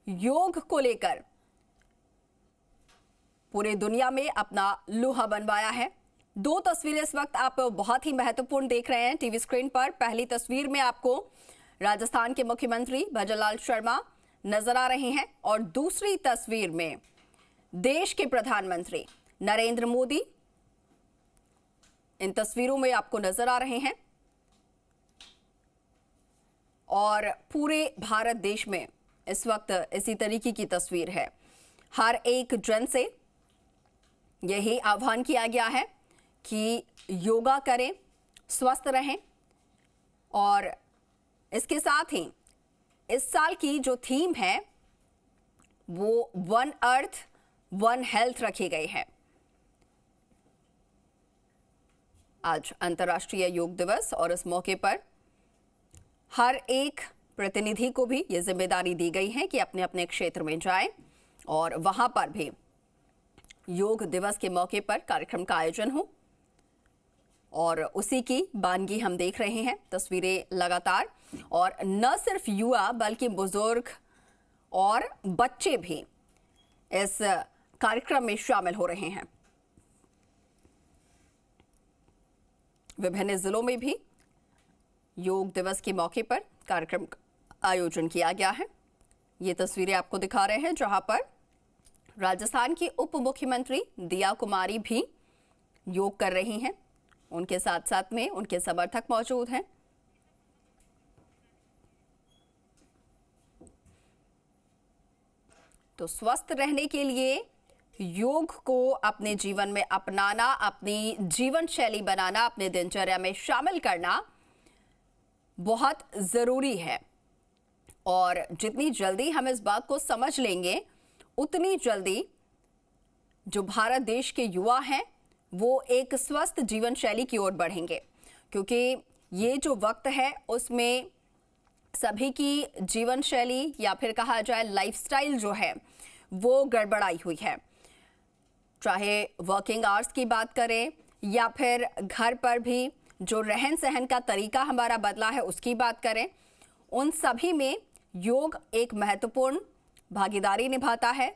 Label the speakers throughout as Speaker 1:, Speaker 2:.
Speaker 1: योग को लेकर पूरे दुनिया में अपना लोहा बनवाया है। दो तस्वीरें इस वक्त आप बहुत ही महत्वपूर्ण देख रहे हैं टीवी स्क्रीन पर। पहली तस्वीर में आपको राजस्थान के मुख्यमंत्री भजनलाल शर्मा नजर आ रहे हैं और दूसरी तस्वीर में देश के प्रधानमंत्री नरेंद्र मोदी इन तस्वीरों में आपको नजर आ रहे हैं और पूरे भारत देश में इस वक्त इसी तरीके की तस्वीर है। हर एक जन से यही आह्वान किया गया है कि योगा करें, स्वस्थ रहें और इसके साथ ही इस साल की जो थीम है वो वन अर्थ वन हेल्थ रखी गई है। आज अंतर्राष्ट्रीय योग दिवस और इस मौके पर हर एक प्रतिनिधि को भी ये जिम्मेदारी दी गई है कि अपने अपने क्षेत्र में जाएं और वहां पर भी योग दिवस के मौके पर कार्यक्रम का आयोजन हो और उसी की वानगी हम देख रहे हैं तस्वीरें लगातार। और न सिर्फ युवा बल्कि बुजुर्ग और बच्चे भी इस कार्यक्रम में शामिल हो रहे हैं। विभिन्न जिलों में भी योग दिवस के मौके पर कार्यक्रम का आयोजन किया गया है। ये तस्वीरें आपको दिखा रहे हैं जहां पर राजस्थान की उप मुख्यमंत्री दिया कुमारी भी योग कर रही हैं। उनके साथ साथ में उनके समर्थक मौजूद हैं। तो स्वस्थ रहने के लिए योग को अपने जीवन में अपनाना, अपनी जीवन शैली बनाना, अपने दिनचर्या में शामिल करना बहुत जरूरी है। और जितनी जल्दी हम इस बात को समझ लेंगे उतनी जल्दी जो भारत देश के युवा हैं वो एक स्वस्थ जीवन शैली की ओर बढ़ेंगे, क्योंकि ये जो वक्त है उसमें सभी की जीवन शैली या फिर कहा जाए लाइफस्टाइल जो है वो गड़बड़ाई हुई है। चाहे वर्किंग आवर्स की बात करें या फिर घर पर भी जो रहन सहन का तरीका हमारा बदला है उसकी बात करें, उन सभी में योग एक महत्वपूर्ण भागीदारी निभाता है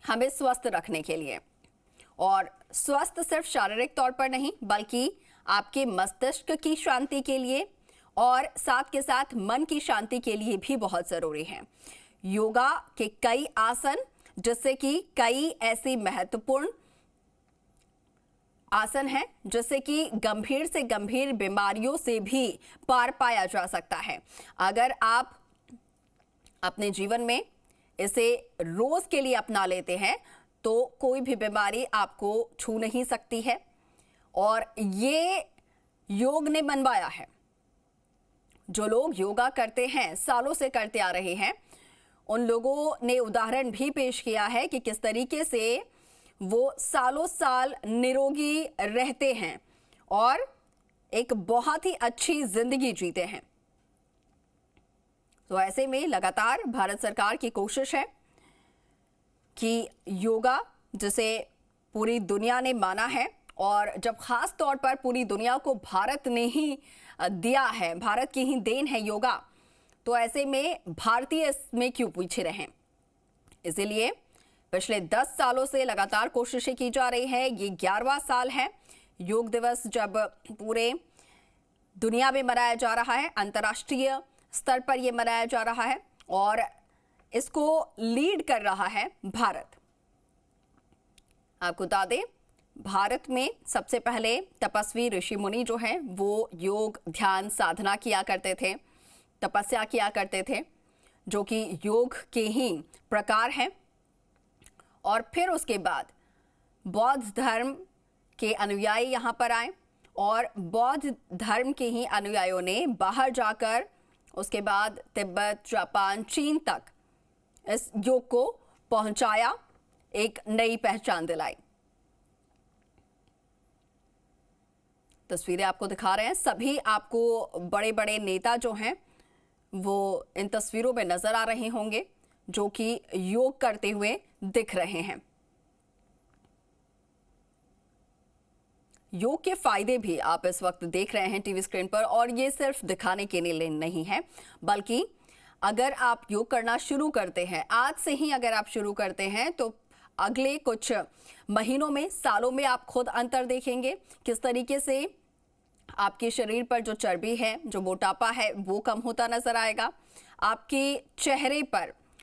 Speaker 1: हमें स्वस्थ रखने के लिए। और स्वस्थ सिर्फ शारीरिक तौर पर नहीं बल्कि आपके मस्तिष्क की शांति के लिए और साथ के साथ मन की शांति के लिए भी बहुत जरूरी है। योगा के कई आसन, जिससे कि कई ऐसी महत्वपूर्ण आसन है जिससे कि गंभीर से गंभीर बीमारियों से भी पार पाया जा सकता है। अगर आप अपने जीवन में इसे रोज के लिए अपना लेते हैं तो कोई भी बीमारी आपको छू नहीं सकती है। और ये योग ने मनवाया है। जो लोग योगा करते हैं, सालों से करते आ रहे हैं, उन लोगों ने उदाहरण भी पेश किया है कि किस तरीके से वो सालों साल निरोगी रहते हैं और एक बहुत ही अच्छी जिंदगी जीते हैं। तो ऐसे में लगातार भारत सरकार की कोशिश है कि योगा, जिसे पूरी दुनिया ने माना है और जब खास तौर पर पूरी दुनिया को भारत ने ही दिया है, भारत की ही देन है योगा, तो ऐसे में भारतीय इसमें क्यों पीछे रहें। इसीलिए पिछले 10 सालों से लगातार कोशिशें की जा रही है। ये 11वां साल है योग दिवस जब पूरे दुनिया में मनाया जा रहा है, अंतर्राष्ट्रीय स्तर पर यह मनाया जा रहा है और इसको लीड कर रहा है भारत। आपको बता दें, भारत में सबसे पहले तपस्वी ऋषि मुनि जो हैं वो योग, ध्यान, साधना किया करते थे, तपस्या किया करते थे, जो कि योग के ही प्रकार हैं। और फिर उसके बाद बौद्ध धर्म के अनुयायी यहाँ पर आए और बौद्ध धर्म के ही अनुयायियों ने बाहर जाकर उसके बाद तिब्बत, जापान, चीन तक इस योग को पहुंचाया, एक नई पहचान दिलाई। तस्वीरें आपको दिखा रहे हैं। सभी आपको बड़े बड़े नेता जो हैं वो इन तस्वीरों में नजर आ रहे होंगे जो कि योग करते हुए दिख रहे हैं। योग के फायदे भी आप इस वक्त देख रहे हैं टीवी स्क्रीन पर और ये सिर्फ दिखाने के लिए नहीं है बल्कि अगर आप योग करना शुरू करते हैं, आज से ही अगर आप शुरू करते हैं, तो अगले कुछ महीनों में, सालों में आप खुद अंतर देखेंगे। किस तरीके से आपके शरीर पर जो चर्बी है, जो मोटापा है, वो कम होता नजर आएगा। आपके चेहरे पर